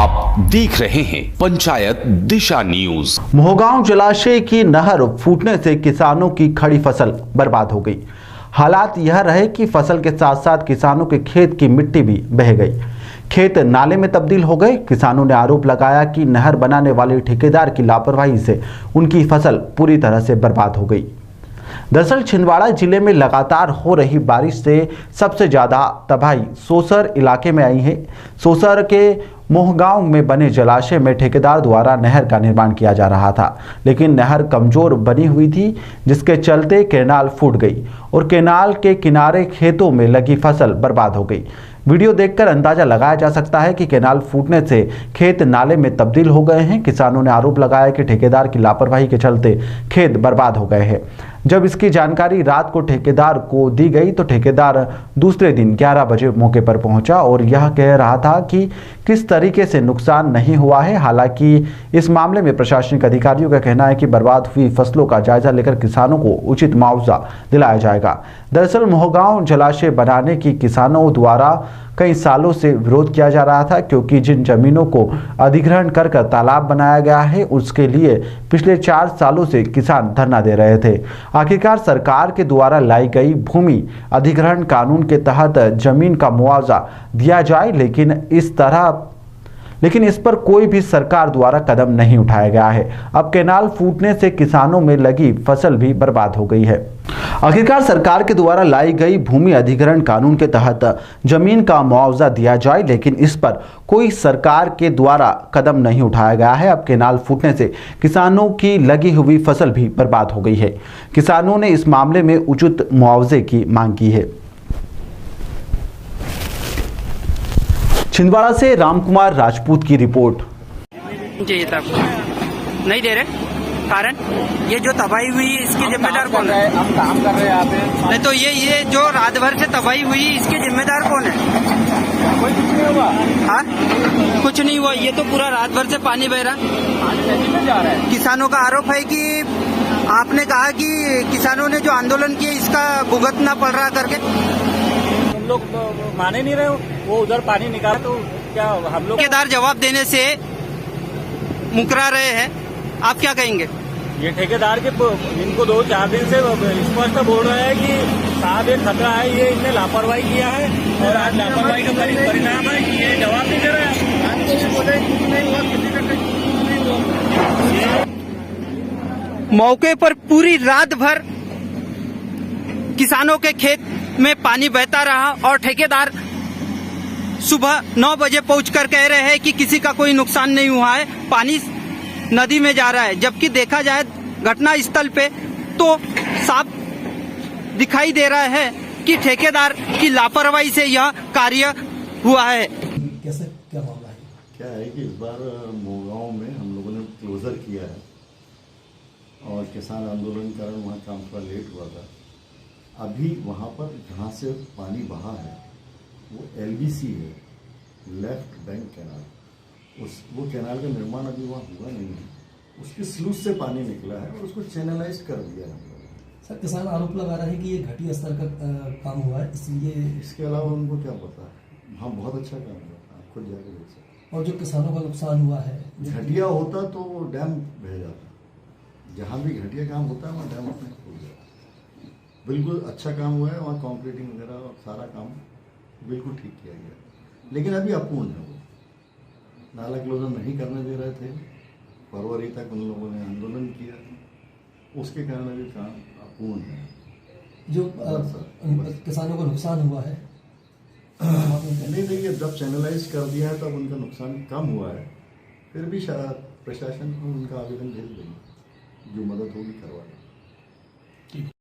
आप देख रहे हैं पंचायत दिशा न्यूज। मोहगांव जलाशय की नहर फूटने से किसानों की खड़ी फसल बर्बाद हो गई। हालात यह रहे कि फसल के साथ साथ किसानों के खेत की मिट्टी भी बह गई, खेत नाले में तब्दील हो गए। किसानों ने आरोप लगाया कि नहर बनाने वाले ठेकेदार की लापरवाही से उनकी फसल पूरी तरह से बर्बाद हो गई। दरअसल छिंदवाड़ा जिले में लगातार हो रही बारिश से सबसे ज्यादा तबाही सोसर इलाके में आई है। सोसर के मोहगांव में बने जलाशय में ठेकेदार द्वारा नहर का निर्माण किया जा रहा था, लेकिन नहर कमजोर बनी हुई थी, जिसके चलते केनाल फूट गई और केनाल के किनारे खेतों में लगी फसल बर्बाद हो गई। वीडियो देखकर अंदाजा लगाया जा सकता है कि केनाल फूटने से खेत नाले में तब्दील हो गए हैं। किसानों ने आरोप लगाया कि ठेकेदार की लापरवाही के चलते खेत बर्बाद हो गए हैं। जब इसकी जानकारी रात को ठेकेदार को दी गई तो ठेकेदार दूसरे दिन 11 बजे मौके पर पहुंचा और यह कह रहा था कि किस तरीके से नुकसान नहीं हुआ है। हालांकि इस मामले में प्रशासनिक अधिकारियों का कहना है कि बर्बाद हुई फसलों का जायजा लेकर किसानों को उचित मुआवजा दिलाया जाएगा। दरअसल मोहगांव जलाशय बनाने की किसानों द्वारा कई सालों से विरोध किया जा रहा था, क्योंकि जिन जमीनों को अधिग्रहण कर तालाब बनाया गया है उसके लिए पिछले 4 सालों से किसान धरना दे रहे थे। आखिरकार सरकार के द्वारा लाई गई भूमि अधिग्रहण कानून के तहत जमीन का मुआवजा दिया जाए, लेकिन इस पर कोई भी सरकार द्वारा कदम नहीं उठाया गया है। अब केनाल फूटने से किसानों में लगी फसल भी बर्बाद हो गई है। आखिरकार सरकार के द्वारा लाई गई भूमि अधिग्रहण कानून के तहत जमीन का मुआवजा दिया जाए, लेकिन इस पर कोई सरकार के द्वारा कदम नहीं उठाया गया है। अब केनाल फूटने से किसानों की लगी हुई फसल भी बर्बाद हो गई है। किसानों ने इस मामले में उचित मुआवजे की मांग की है। छिंदवाड़ा से रामकुमार राजपूत की रिपोर्ट। जी तब नहीं दे रहे, कारण ये जो तबाही हुई इसकी जिम्मेदार कौन है? हम काम कर रहे हैं यहाँ पे। नहीं तो ये जो रात भर से तबाही हुई इसकी जिम्मेदार कौन है? कोई कुछ नहीं हुआ। हाँ, कुछ नहीं हुआ। ये तो पूरा रात भर से पानी बह रहा। पानी नदी में जा रहा है। किसानों का आरोप है कि आपने कहा कि किसानों ने जो आंदोलन किया इसका भुगतना पड़ रहा करके। तुम लोग माने नहीं रहे हो, वो उधर पानी निकाल तो क्या हम लोग ठेकेदार जवाब देने से मुकरा रहे हैं, आप क्या कहेंगे? ये ठेकेदार के इनको 2-4 दिन से स्पष्ट बोल रहे हैं कि साहब ये खतरा है, ये इनने लापरवाही किया है और आज लापरवाही का परिणाम है कि ये जवाब नहीं दे रहे हैं। मौके पर पूरी रात भर किसानों के खेत में पानी बहता रहा और ठेकेदार सुबह 9 बजे पहुंचकर कह रहे हैं कि किसी का कोई नुकसान नहीं हुआ है, पानी नदी में जा रहा है। जबकि देखा जाए घटना स्थल पे तो साफ दिखाई दे रहा है कि ठेकेदार की लापरवाही से यह कार्य हुआ है। कैसे क्या मामला है? क्या है कि इस बार मोहगांव में हम लोगों ने क्लोजर किया है और किसान आंदोलन के कारण वहाँ काम थोड़ा लेट हुआ था। अभी वहाँ पर जहाँ से पानी बहा है वो LBC है, लेफ्ट बैंक कैनाल। वो कैनाल का निर्माण अभी वहाँ हुआ नहीं है, उसके स्लूस से पानी निकला है और उसको चैनलाइज कर दिया है। सर, किसान आरोप लगा रहे हैं कि ये घटिया स्तर का काम हुआ है, इसलिए इसके अलावा उनको क्या पता है। हाँ, बहुत अच्छा काम हुआ, आप खुद जाके देख सकते। और जो किसानों का नुकसान हुआ है, घटिया होता तो वो डैम बह जाता। जहाँ भी घटिया काम होता है वहाँ डैम अपने खुल जाता है। बिल्कुल अच्छा काम हुआ है, वहाँ कॉन्क्रीटिंग वगैरह और सारा काम बिल्कुल ठीक किया गया, लेकिन अभी अपूर्ण है। वो नाला क्लोजर नहीं करने दे रहे थे, फरवरी तक उन लोगों ने आंदोलन किया, उसके कारण अभी काम अपूर्ण है। जो किसानों को नुकसान हुआ है नहीं देखिए, जब चैनलाइज कर दिया है तब उनका नुकसान कम हुआ है। फिर भी प्रशासन को उनका आवेदन भेज देंगे, जो मदद होगी करवा देंगे।